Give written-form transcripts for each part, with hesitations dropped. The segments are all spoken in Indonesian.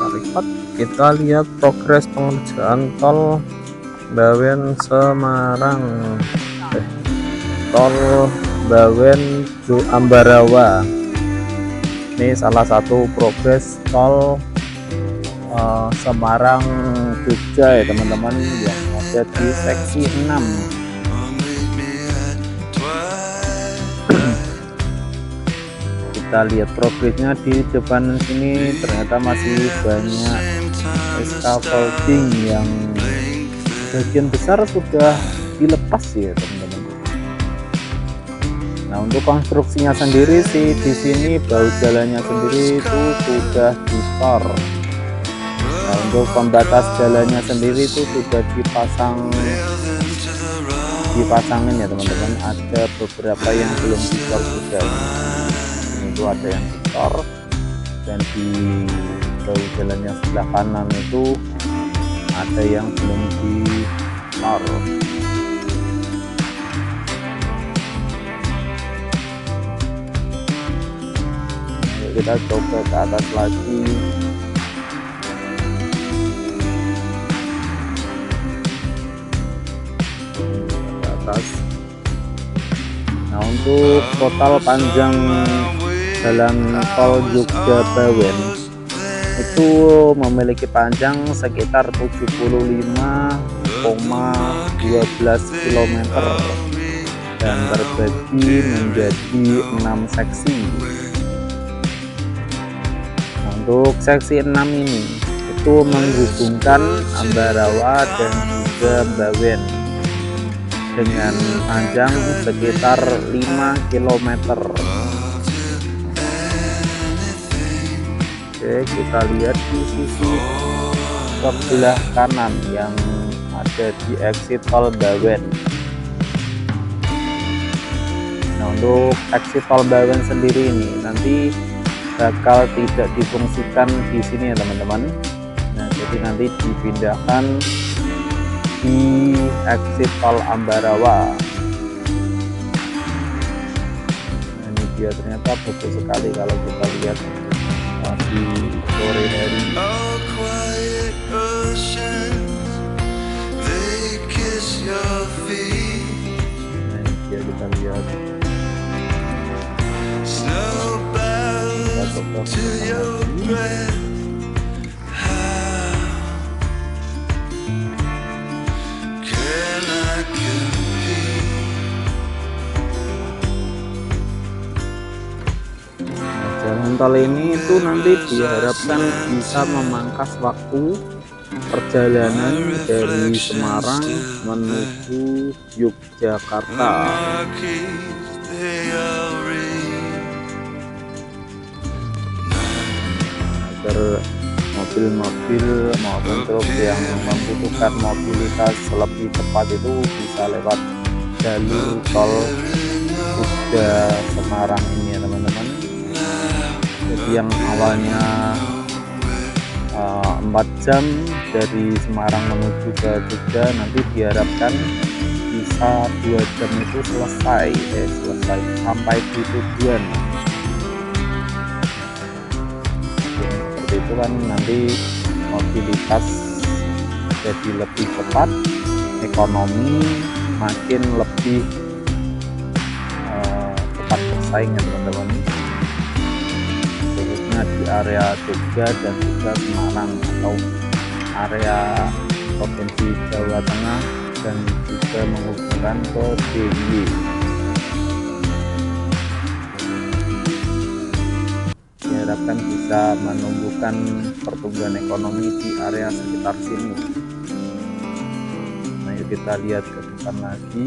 Lipat. Kita lihat progres pengerjaan tol Bawen Semarang, tol Bawen Ambarawa. Ini salah satu progres tol Semarang Jogja ya teman-teman, yang ada di seksi 6. Kita lihat progresnya di depan sini, ternyata masih banyak scaffolding yang bagian besar sudah dilepas ya teman-teman. Nah, untuk konstruksinya sendiri sih di sini bahu jalannya sendiri itu sudah ditor. Nah, untuk pembatas jalannya sendiri itu sudah dipasangin ya teman-teman. Ada beberapa yang belum ditor juga. Ini itu ada yang ditor, dan di bahu jalannya sebelah kanan itu ada yang belum ditor. Kita coba ke atas lagi. Ke atas. Nah, untuk total panjang jalan tol Jogja Bawen itu memiliki panjang sekitar 75,12 km dan terbagi menjadi 6 seksi. Untuk seksi 6 ini itu menghubungkan Ambarawa dan juga Bawen dengan panjang sekitar 5 km. Oke, kita lihat di sisi sebelah kanan yang ada di exit tol Bawen. Nah, untuk exit tol Bawen sendiri ini nanti bakal tidak difungsikan di sini ya teman-teman. Nah, jadi nanti dipindahkan di exit tol Ambarawa. Nah, ini dia, ternyata bagus sekali kalau kita lihat di sore hari. Nah, ini dia, kita lihat. Jalan tol ini itu nanti diharapkan bisa memangkas waktu perjalanan dari Semarang menuju Yogyakarta. Agar mobil-mobil maupun truk yang membutuhkan mobilitas lebih cepat itu bisa lewat jalur tol Jogja Semarang ini ya teman-teman. Jadi yang awalnya 4 jam dari Semarang menuju ke Jogja, nanti diharapkan bisa 2 jam itu selesai sampai di tujuan. Seperti itu kan, nanti mobilitas jadi lebih cepat, ekonomi makin lebih cepat bersaing ya teman-teman, khususnya di area Jogja dan juga Semarang atau area Provinsi Jawa Tengah dan juga menghubungkan ke DIY. Diharapkan bisa menumbuhkan pertumbuhan ekonomi di area sekitar sini. Nah, yuk kita lihat ke depan lagi.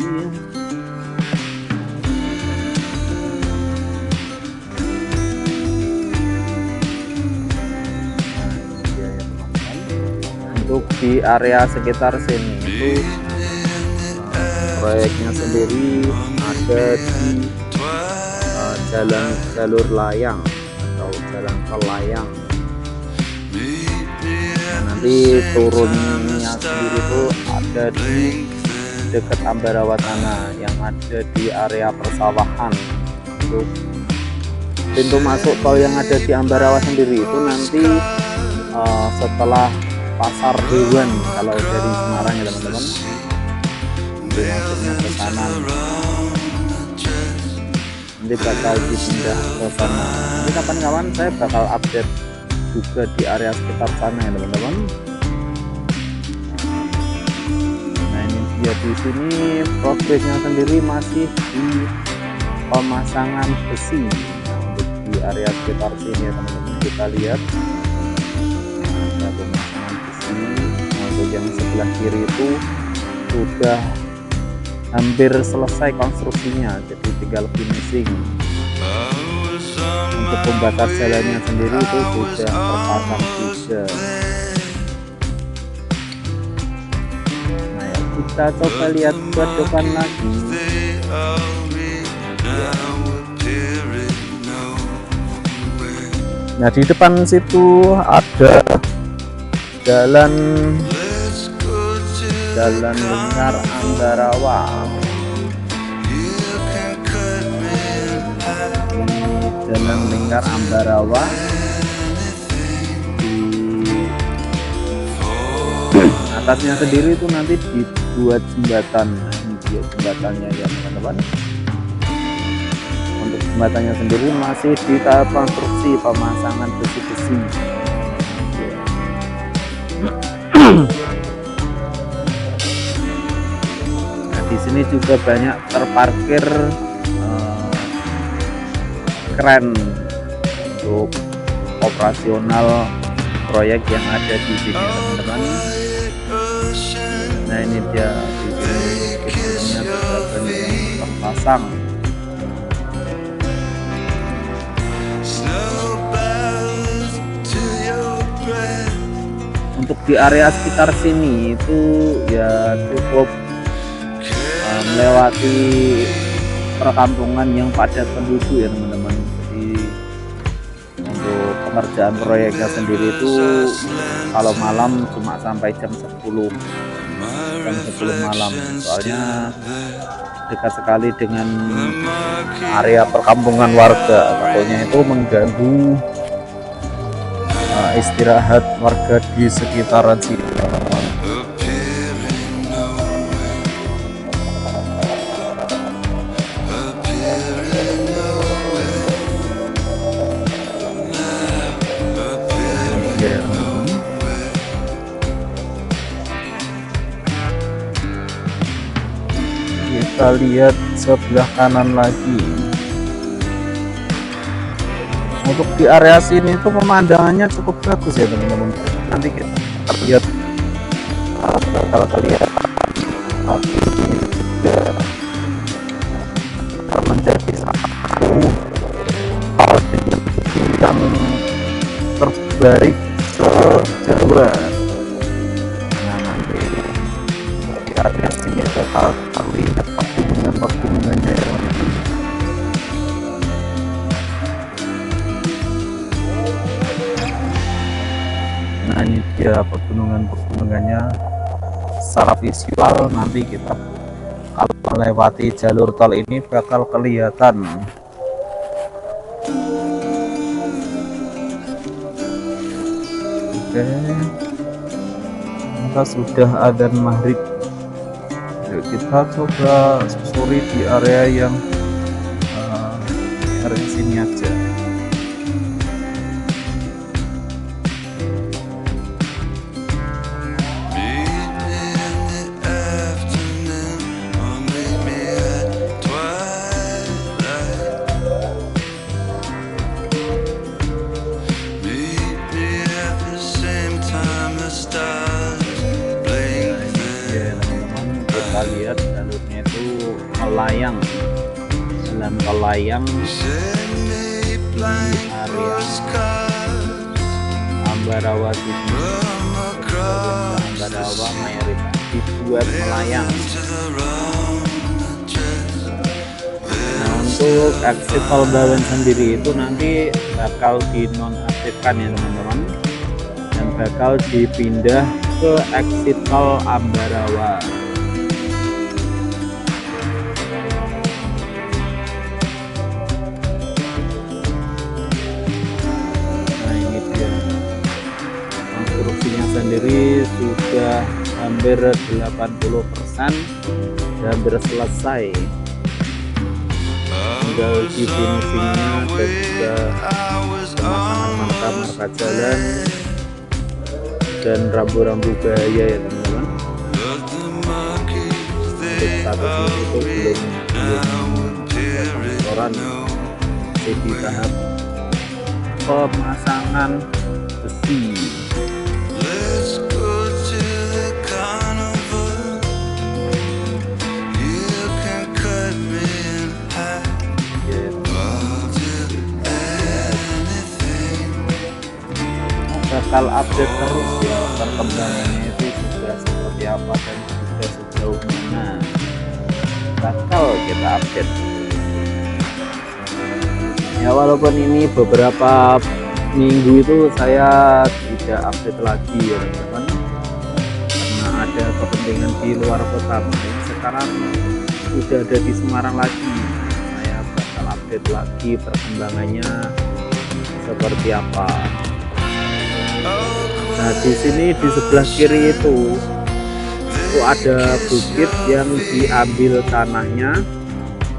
Untuk di area sekitar sini itu proyeknya sendiri ada di jalur layang atau jalan tol layang. Nah, nanti turunnya sendiri itu ada di dekat Ambarawa sana yang ada di area persawahan. Untuk pintu masuk tol yang ada di Ambarawa sendiri itu nanti setelah pasar hewan kalau dari Semarang ya teman-teman. Jadi maksudnya ke sana, nanti bakal dipindah ke sana. Nanti kapan-kapan saya bakal update juga di area sekitar sana ya teman-teman. Nah ini dia, di sini progresnya sendiri masih di pemasangan besi. Nah, untuk di area sekitar sini ya teman-teman, kita lihat ada pemasangan besi. Nah, untuk yang sebelah kiri itu sudah hampir selesai konstruksinya, jadi tinggal finishing. Untuk pembatas jalannya sendiri itu sudah terpasang juga. Nah ya, kita coba lihat ke depan lagi. Nah di depan situ ada jalan Lingkar Ambarawa. Jalan Lingkar Ambarawa, di atasnya sendiri itu nanti dibuat jembatan. Nah, ini dia jembatannya ya teman-teman. Untuk jembatannya sendiri masih di tahap konstruksi pemasangan besi-besi. Nah, di sini juga banyak terparkir keren untuk operasional proyek yang ada di sini teman-teman. Nah ini dia, di sini sudah banyak yang terpasang. Untuk di area sekitar sini itu ya cukup melewati perkampungan yang padat penduduk ya teman-teman. Jadi untuk pengerjaan proyeknya sendiri itu kalau malam cuma sampai jam 10 malam, soalnya dekat sekali dengan area perkampungan warga, takutnya itu mengganggu istirahat warga di sekitaran sini. Kita lihat sebelah kanan lagi. Untuk di area sini itu pemandangannya cukup bagus ya teman-teman. Nanti kita lihat bakal terlihat juga menjadi satu yang terbaik se-Jawa. Nah nanti di area sini bakal terlihat pegunungannya ya. Nah ini dia pegunungannya secara visual, nanti kita kalau melewati jalur tol ini bakal kelihatan. Oke, maka sudah adzan maghrib. Yuk kita coba susuri di area yang area sini aja. Kita lihat jalurnya itu melayang, jalan melayang di area Ambarawa City. Ambarawa mayoritas dibuat melayang. Nah untuk exit tol Bawen sendiri itu nanti bakal dinonaktifkan ya teman-teman, dan bakal dipindah ke exit tol Ambarawa. hampir 80%, hampir selesai, tinggal di finishingnya dan juga pemasangan marka-marka jalan dan rambu-rambu bahaya ya teman-teman. Untuk status ini itu belum pengeboran, masih di tahap pemasangan besi. Bakal update terus ya perkembangannya itu sudah seperti apa dan sudah sejauh mana, bakal kita update ya. Walaupun ini beberapa minggu itu saya tidak update lagi ya teman-teman, karena ada kepentingan di luar kota. Sekarang sudah ada di Semarang lagi, saya bakal update lagi perkembangannya seperti apa. Nah di sini di sebelah kiri itu ada bukit yang diambil tanahnya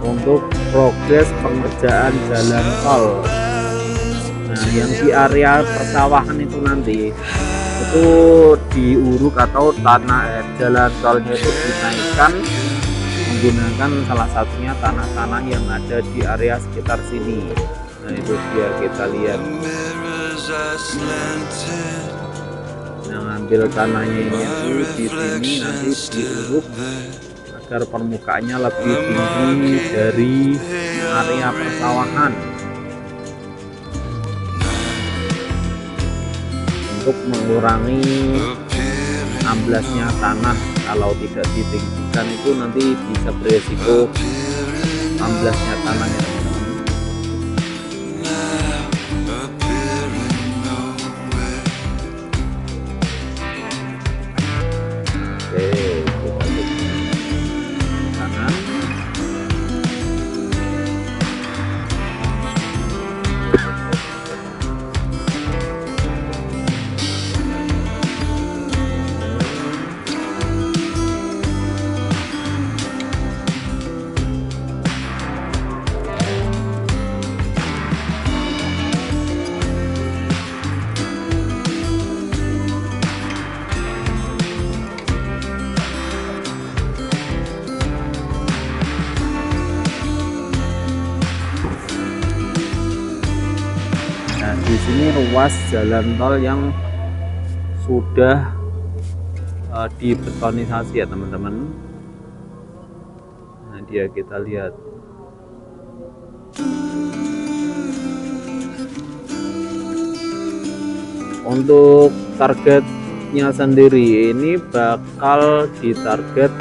untuk progres pengerjaan jalan tol. Nah yang di area persawahan itu nanti itu diuruk atau tanah jalan tolnya itu dinaikkan menggunakan salah satunya tanah-tanah yang ada di area sekitar sini. Nah itu dia, kita lihat. Nah ngambil tanahnya ini di sini nanti diuruk agar permukaannya lebih tinggi dari area persawahan untuk mengurangi amblasnya tanah. Kalau tidak ditinggikan itu nanti bisa beresiko amblasnya tanahnya. Di sini ruas jalan tol yang sudah dibetonisasi ya teman-teman. Nah dia, kita lihat. Untuk targetnya sendiri ini bakal ditarget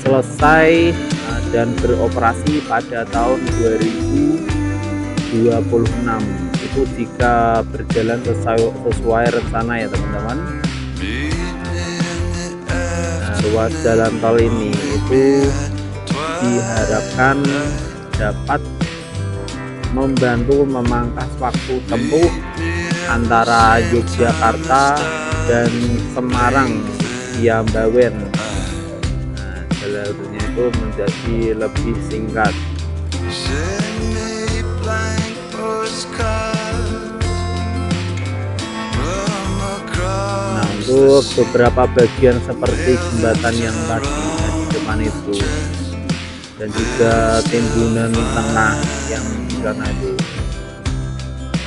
selesai dan beroperasi pada tahun 2026. Itu jika berjalan sesuai rencana ya teman-teman. Nah, ruas jalan tol ini itu diharapkan dapat membantu memangkas waktu tempuh antara Yogyakarta dan Semarang via Bawen. Nah, jalurnya itu menjadi lebih singkat. Nah, untuk beberapa bagian seperti jembatan yang tadi di depan itu dan juga timbunan tengah yang di sana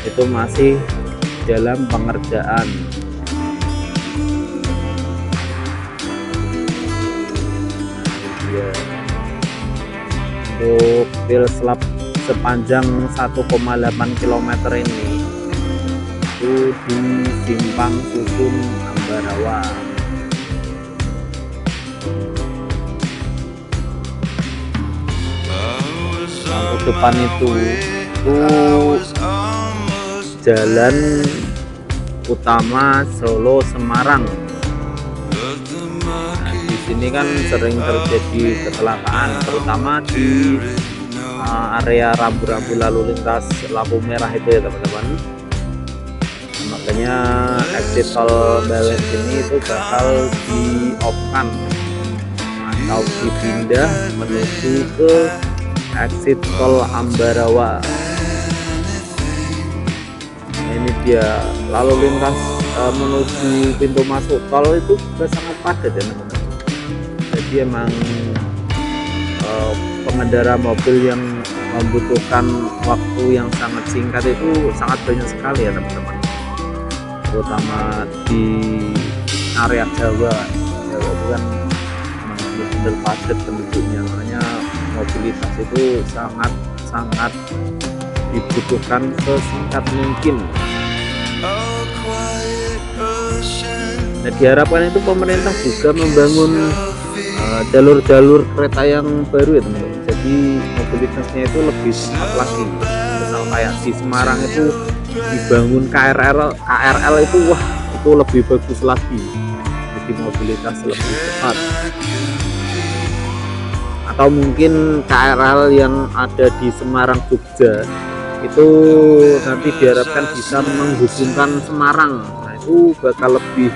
itu masih dalam pengerjaan. Untuk pil slab sepanjang 1,8 km ini itu di Simpang Susun Ambarawa. Untuk depan itu jalan utama Solo Semarang. Nah, di sini kan sering terjadi kecelakaan, terutama di area rambu-rambu lalu lintas lampu merah itu ya teman-teman. Makanya exit tol Bawen ini itu bakal di off-kan atau dipindah menuju ke exit tol Ambarawa. Nah, ini dia lalu lintas menuju pintu masuk tol itu juga sangat padat ya teman-teman. Jadi emang pengendara mobil yang membutuhkan waktu yang sangat singkat itu sangat banyak sekali ya teman-teman, terutama di area Jawa itu kan memang benar-benar padat penduduknya, makanya mobilitas itu sangat dibutuhkan sesingkat mungkin. Nah, diharapkan itu pemerintah juga membangun jalur-jalur kereta yang baru ya teman-teman, jadi mobilitasnya itu lebih cepat lagi. Misal kayak di Semarang itu dibangun KRL itu, wah itu lebih bagus lagi, jadi mobilitas lebih cepat. Atau mungkin KRL yang ada di Semarang Jogja itu nanti diharapkan bisa menghubungkan Semarang, nah itu bakal lebih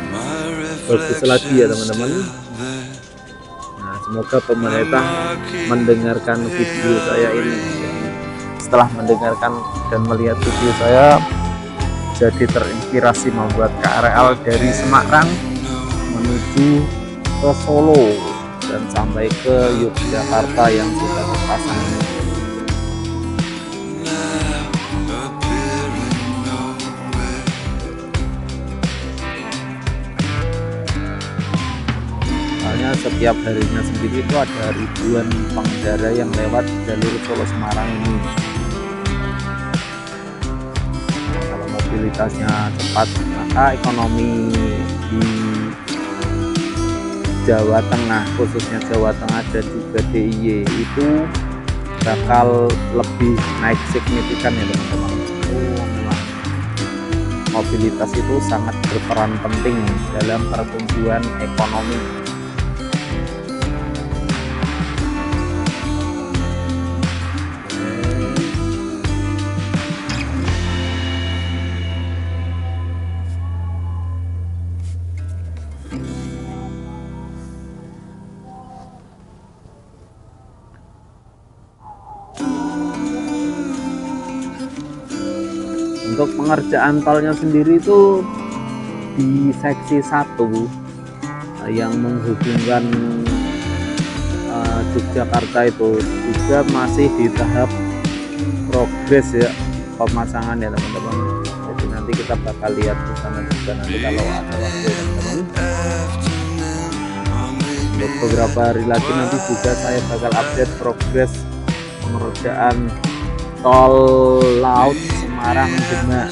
bagus lagi ya teman-teman. Nah, semoga pemerintah mendengarkan video saya ini. Setelah mendengarkan dan melihat video saya, jadi terinspirasi membuat KRL dari Semarang menuju ke Solo dan sampai ke Yogyakarta yang sudah terpasang ini. Soalnya setiap harinya sendiri itu ada ribuan pengendara yang lewat jalur Solo Semarang ini. Kalau mobilitasnya cepat, maka ekonomi di Jawa Tengah, khususnya Jawa Tengah dan juga DIY itu bakal lebih naik signifikan ya teman-teman. Memang mobilitas itu sangat berperan penting dalam pertumbuhan ekonomi. Untuk pengerjaan tolnya sendiri itu di seksi 1 yang menghubungkan Yogyakarta itu juga masih di tahap progres ya pemasangan ya teman-teman. Jadi nanti kita bakal lihat di sana juga nanti kalau ada waktu ya teman-teman. Untuk beberapa hari lagi nanti juga saya bakal update progres pengerjaan tol laut Semarang Demak.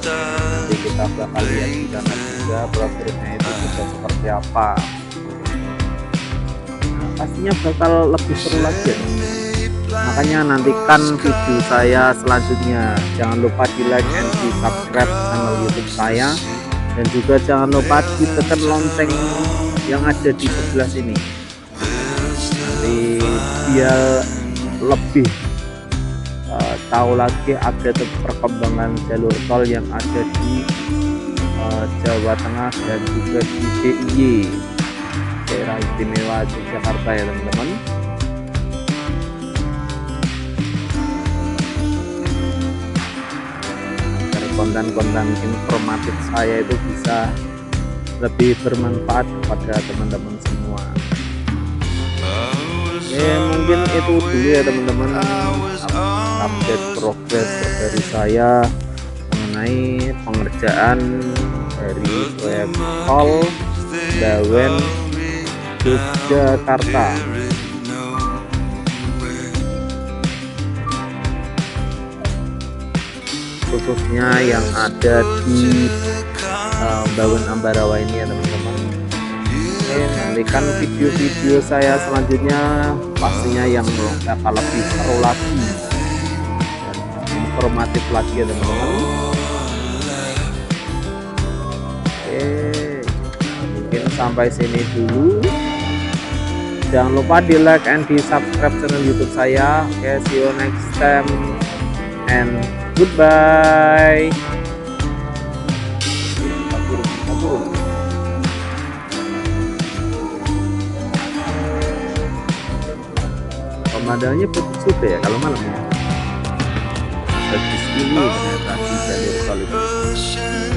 Nanti kita bakal lihat di sana juga progresnya itu juga seperti apa. Nah, pastinya bakal lebih seru lagi ya. Makanya nantikan video saya selanjutnya. Jangan lupa di like and di subscribe channel YouTube saya, dan juga jangan lupa ditekan lonceng yang ada di sebelah sini. Nanti biar lebih tahu lagi update perkembangan jalur tol yang ada di Jawa Tengah dan juga di DIY daerah istimewa Yogyakarta ya teman-teman. Agar konten-konten informatif saya itu bisa lebih bermanfaat kepada teman-teman semua. Mungkin itu dulu ya teman-teman, update progres dari saya mengenai pengerjaan dari proyek tol Bawen Yogyakarta. Khususnya yang ada di Bawen Ambarawa ini ya teman-teman. Nantikan video-video saya selanjutnya, pastinya yang bakal lebih seru lagi dan informatif lagi ya teman-teman. Mungkin sampai sini dulu. Jangan lupa di like and di subscribe channel YouTube saya. See you next time and goodbye. turun. Pemandangannya betul sudah ya kalau malam ya. Bagus ini ternyata di jalur tol itu.